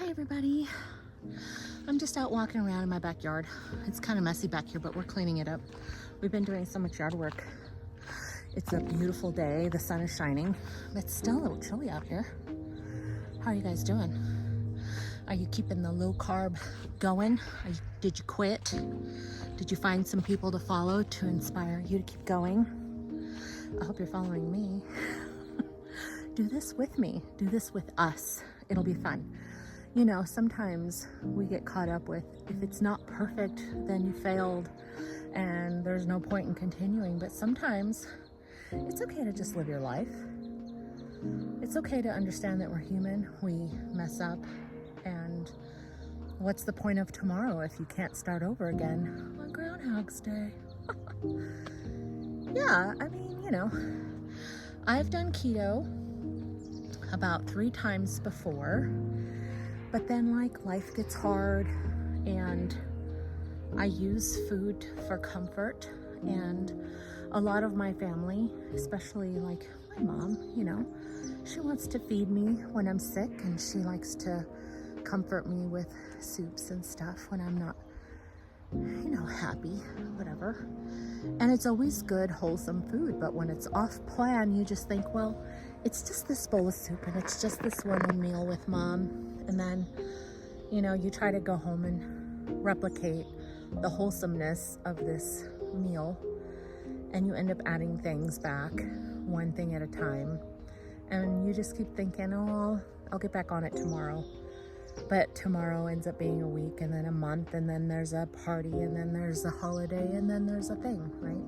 Hi everybody. I'm just out walking around in my backyard. It's kind of messy back here, but we're cleaning it up. We've been doing so much yard work. It's a beautiful day. The sun is shining. It's still a little chilly out here. How are you guys doing? Are you keeping the low carb going? Did you quit? Did you find some people to follow to inspire you to keep going? I hope you're following me. Do this with me. Do this with us. It'll be fun. You know, sometimes we get caught up with, if it's not perfect, then you failed and there's no point in continuing. But sometimes it's okay to just live your life. It's okay to understand that we're human, we mess up, and what's the point of tomorrow if you can't start over again on Groundhog's Day? Yeah, I mean, you know, I've done keto about 3 times before, but then like life gets hard and I use food for comfort, and a lot of my family, especially like my mom, you know, she wants to feed me when I'm sick, and she likes to comfort me with soups and stuff when I'm not, you know, happy, whatever. And it's always good, wholesome food, but when it's off plan, you just think, well, it's just this bowl of soup and it's just this one meal with mom. And then, you know, you try to go home and replicate the wholesomeness of this meal, and you end up adding things back, one thing at a time. And you just keep thinking, oh, I'll get back on it tomorrow. But tomorrow ends up being a week, and then a month, and then there's a party, and then there's a holiday, and then there's a thing, right?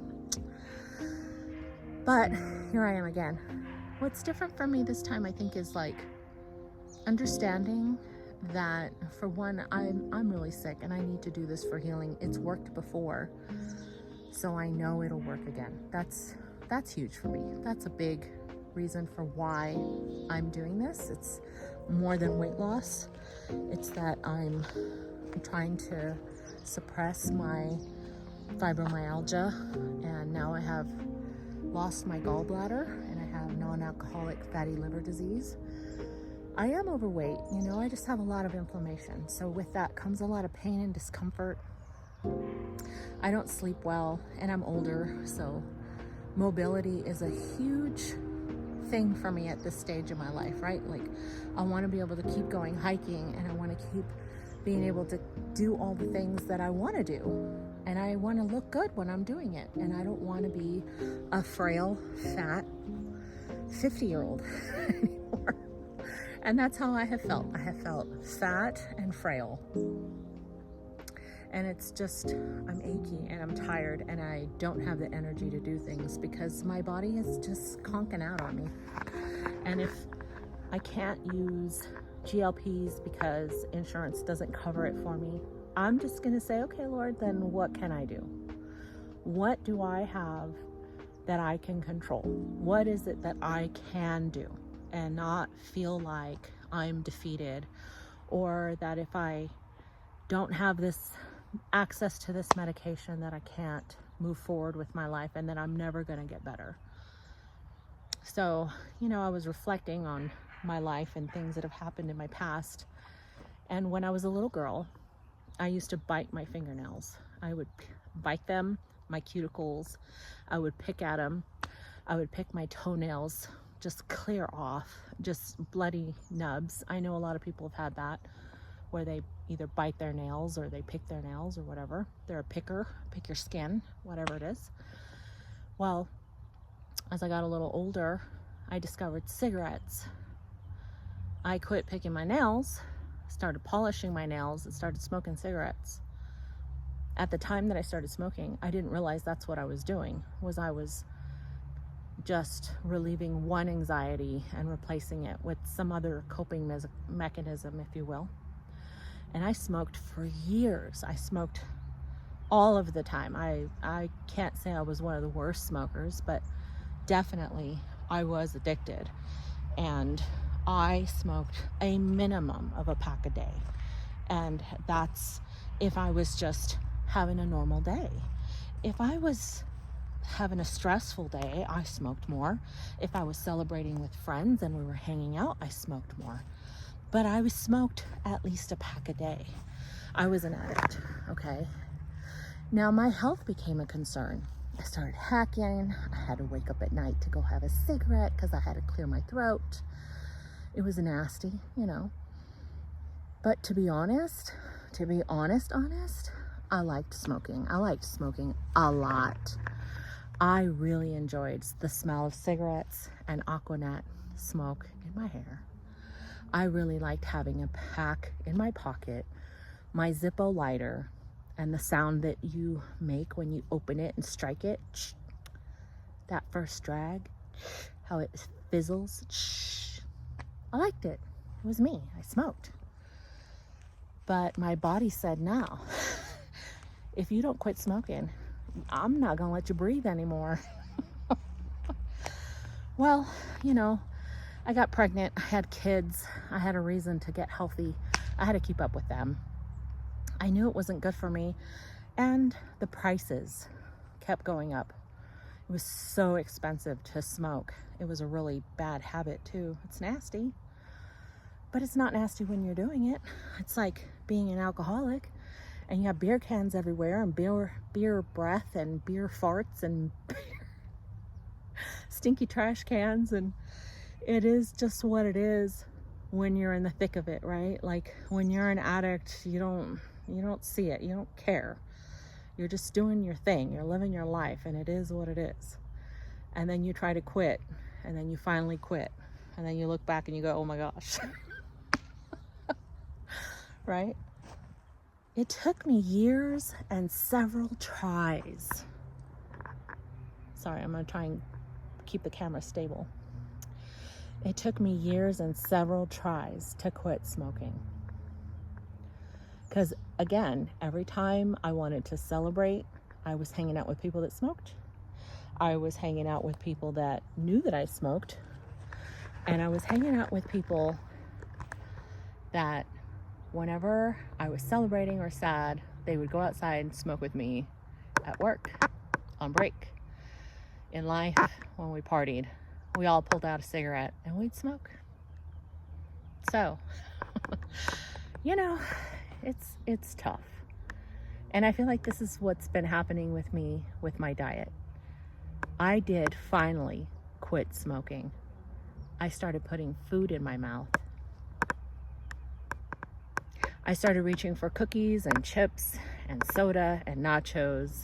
But here I am again. What's different for me this time, I think, is like understanding that, for one, I'm really sick and I need to do this for healing. It's worked before, so I know it'll work again. That's huge for me. That's a big reason for why I'm doing this. It's more than weight loss. It's that I'm trying to suppress my fibromyalgia, and now I have lost my gallbladder and I have non-alcoholic fatty liver disease. I am overweight, you know, I just have a lot of inflammation. So with that comes a lot of pain and discomfort. I don't sleep well, and I'm older, so mobility is a huge thing for me at this stage of my life, right? Like, I want to be able to keep going hiking, and I want to keep being able to do all the things that I want to do, and I want to look good when I'm doing it, and I don't want to be a frail, fat 50-year-old anymore. And that's how I have felt. I have felt fat and frail, and it's just, I'm achy and I'm tired, and I don't have the energy to do things because my body is just conking out on me. And if I can't use GLPs because insurance doesn't cover it for me, I'm just gonna say, okay, Lord, then what can I do? What do I have that I can control? What is it that I can do and not feel like I'm defeated, or that if I don't have this access to this medication that I can't move forward with my life and that I'm never gonna get better. So, you know, I was reflecting on my life and things that have happened in my past. And when I was a little girl, I used to bite my fingernails. I would bite them, my cuticles. I would pick at them. I would pick my toenails just clear off, just bloody nubs. I know a lot of people have had that, where they either bite their nails or they pick their nails or whatever. They're a picker, pick your skin, whatever it is. Well, as I got a little older, I discovered cigarettes. I quit picking my nails, started polishing my nails, and started smoking cigarettes. At the time that I started smoking, I didn't realize that's what I was doing, I was just relieving one anxiety and replacing it with some other coping mechanism, if you will. And I smoked for years. I smoked all of the time. I can't say I was one of the worst smokers, but definitely I was addicted. And I smoked a minimum of a pack a day. And that's if I was just having a normal day. If I was having a stressful day, I smoked more. If I was celebrating with friends and we were hanging out, I smoked more. but I was smoked at least a pack a day. I was an addict, okay? Now my health became a concern. I started hacking. I had to wake up at night to go have a cigarette because I had to clear my throat. It was nasty, you know. But to be honest, I liked smoking. I liked smoking a lot. I really enjoyed the smell of cigarettes and Aquanet smoke in my hair. I really liked having a pack in my pocket, my Zippo lighter, and the sound that you make when you open it and strike it. That first drag, how it fizzles. I liked it. It was me. I smoked. But my body said, no, if you don't quit smoking, I'm not going to let you breathe anymore. Well, you know, I got pregnant. I had kids. I had a reason to get healthy. I had to keep up with them. I knew it wasn't good for me. And the prices kept going up. It was so expensive to smoke. It was a really bad habit too. It's nasty. But it's not nasty when you're doing it. It's like being an alcoholic and you have beer cans everywhere and beer breath and beer farts and stinky trash cans, and it is just what it is when you're in the thick of it, right? Like when you're an addict, you don't see it, you don't care. You're just doing your thing, you're living your life, and it is what it is. And then you try to quit, and then you finally quit, and then you look back and you go, oh my gosh. Right? It took me years and several tries. Sorry, I'm gonna try and keep the camera stable. It took me years and several tries to quit smoking. Because again, every time I wanted to celebrate, I was hanging out with people that smoked. I was hanging out with people that knew that I smoked. And I was hanging out with people that whenever I was celebrating or sad, they would go outside and smoke with me at work, on break, in life, when we partied. We all pulled out a cigarette and we'd smoke. So, you know, it's tough. And I feel like this is what's been happening with me with my diet. I did finally quit smoking. I started putting food in my mouth. I started reaching for cookies and chips and soda and nachos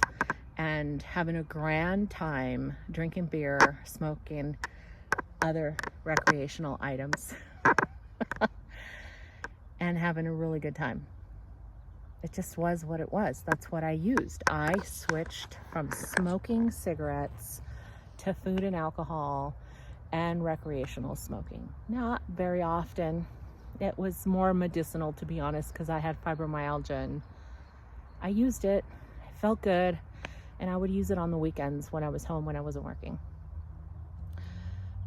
and having a grand time drinking beer, smoking other recreational items, and having a really good time. It just was what it was. That's what I used. I switched from smoking cigarettes to food and alcohol and recreational smoking. Not very often. It was more medicinal, to be honest, because I had fibromyalgia and I used it. It felt good. And I would use it on the weekends when I was home, when I wasn't working.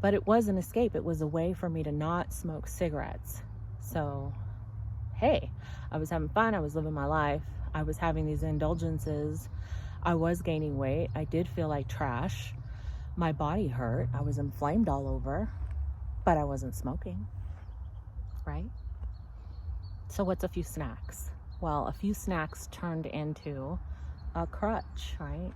But it was an escape. It was a way for me to not smoke cigarettes. So, hey, I was having fun. I was living my life. I was having these indulgences. I was gaining weight. I did feel like trash. My body hurt. I was inflamed all over, but I wasn't smoking, right? So what's a few snacks? Well, a few snacks turned into a crutch, right?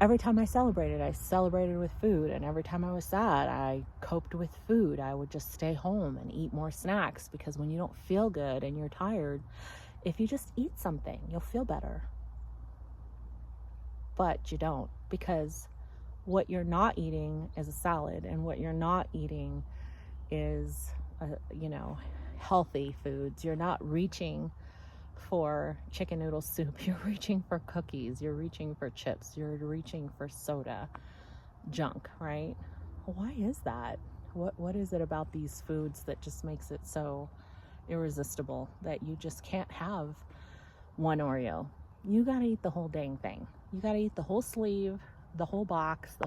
Every time I celebrated with food. And every time I was sad, I coped with food. I would just stay home and eat more snacks, because when you don't feel good and you're tired, if you just eat something, you'll feel better. But you don't, because what you're not eating is a salad, and what you're not eating is, healthy foods. You're not reaching for chicken noodle soup. You're reaching for cookies. You're reaching for chips. You're reaching for soda, junk, right? Why is that? What is it about these foods that just makes it so irresistible that you just can't have one Oreo? You gotta eat the whole dang thing. You gotta eat the whole sleeve, the whole box,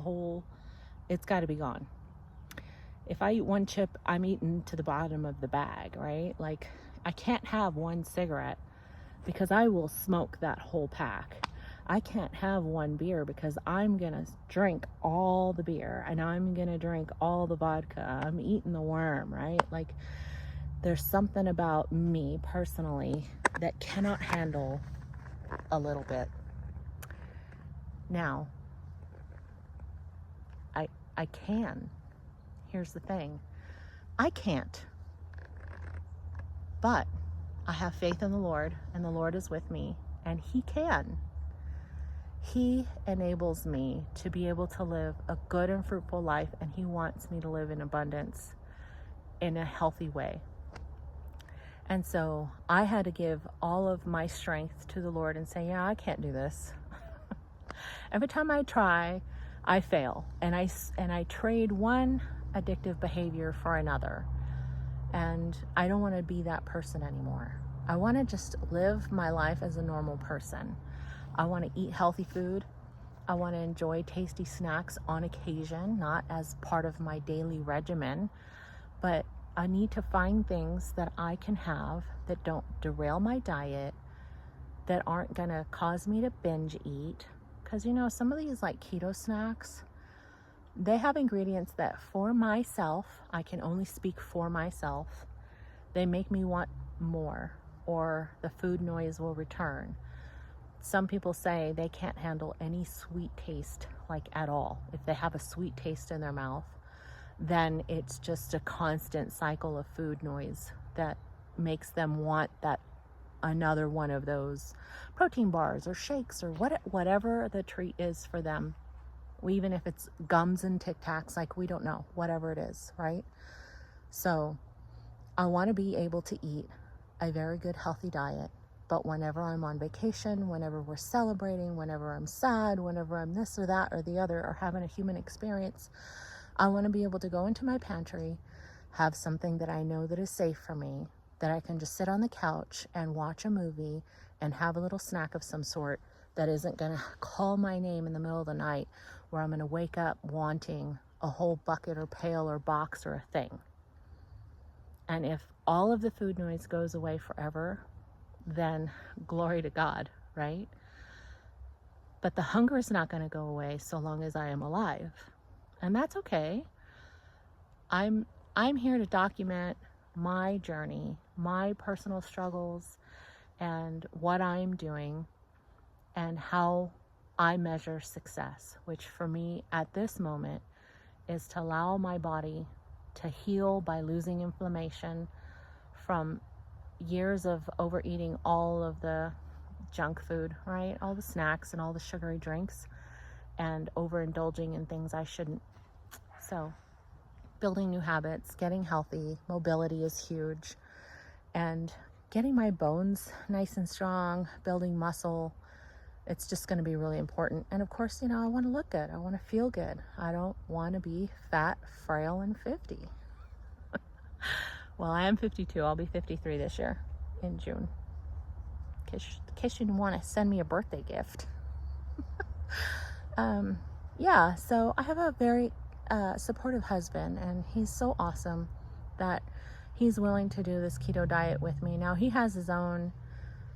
it's gotta be gone. If I eat one chip, I'm eating to the bottom of the bag, right? Like, I can't have one cigarette because I will smoke that whole pack. I can't have one beer because I'm gonna drink all the beer and I'm gonna drink all the vodka. I'm eating the worm, right? Like, there's something about me personally that cannot handle a little bit. Now, I can. Here's the thing. I can't. But I have faith in the Lord, and the Lord is with me, and He can. He enables me to be able to live a good and fruitful life, and He wants me to live in abundance in a healthy way. And so I had to give all of my strength to the Lord and say, yeah, I can't do this. Every time I try, I fail, and I trade one addictive behavior for another. And I don't want to be that person anymore. I want to just live my life as a normal person. I want to eat healthy food. I want to enjoy tasty snacks on occasion, not as part of my daily regimen, but I need to find things that I can have that don't derail my diet, that aren't going to cause me to binge eat. Because, some of these like keto snacks, they have ingredients that for myself, I can only speak for myself, they make me want more, or the food noise will return. Some people say they can't handle any sweet taste, like at all. If they have a sweet taste in their mouth, then it's just a constant cycle of food noise that makes them want that another one of those protein bars or shakes or whatever the treat is for them. Even if it's gums and Tic Tacs, like we don't know, whatever it is, right? So I want to be able to eat a very good, healthy diet. But whenever I'm on vacation, whenever we're celebrating, whenever I'm sad, whenever I'm this or that or the other, or having a human experience, I want to be able to go into my pantry, have something that I know that is safe for me, that I can just sit on the couch and watch a movie and have a little snack of some sort that isn't going to call my name in the middle of the night, where I'm going to wake up wanting a whole bucket or pail or box or a thing. And if all of the food noise goes away forever, then glory to God, right? But the hunger is not going to go away so long as I am alive. And that's okay. I'm here to document my journey, my personal struggles, and what I'm doing, and how I measure success, which for me at this moment is to allow my body to heal by losing inflammation from years of overeating all of the junk food, right? All the snacks and all the sugary drinks, and overindulging in things I shouldn't. So building new habits, getting healthy, mobility is huge, and getting my bones nice and strong, building muscle. It's just going to be really important. And of course, I want to look good. I want to feel good. I don't want to be fat, frail, and 50. Well, I am 52. I'll be 53 this year in June. In case you want to send me a birthday gift. Yeah, so I have a very supportive husband, and he's so awesome that he's willing to do this keto diet with me. Now, he has his own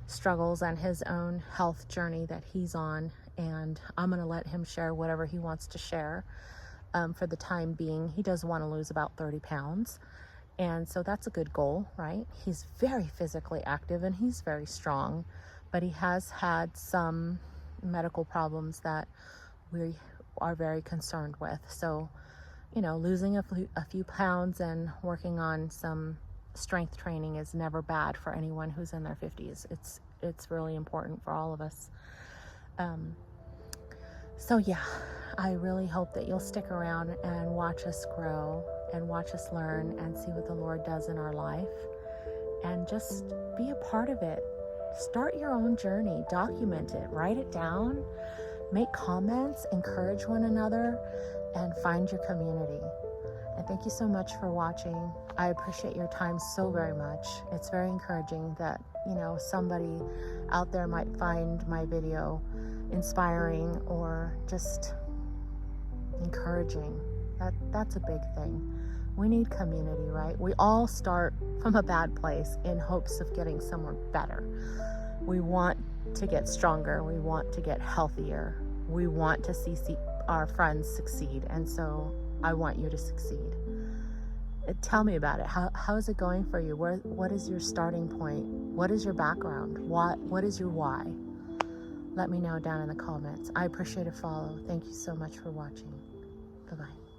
struggles and his own health journey that he's on, and I'm going to let him share whatever he wants to share. For the time being, he does want to lose about 30 pounds, and so that's a good goal, right? He's very physically active and he's very strong, but he has had some medical problems that we are very concerned with. So, losing a few pounds and working on some strength training is never bad for anyone who's in their 50s. It's really important for all of us. So yeah, I really hope that you'll stick around and watch us grow and watch us learn and see what the Lord does in our life, and just be a part of it. Start your own journey, document it, write it down, make comments, encourage one another, and find your community. And thank you so much for watching. I appreciate your time so very much. It's very encouraging that, somebody out there might find my video inspiring or just encouraging. That's a big thing. We need community, right? We all start from a bad place in hopes of getting somewhere better. We want to get stronger. We want to get healthier. We want to see our friends succeed. And so I want you to succeed. Tell me about it. How is it going for you? What is your starting point? What is your background? What is your why? Let me know down in the comments. I appreciate a follow. Thank you so much for watching. Bye-bye.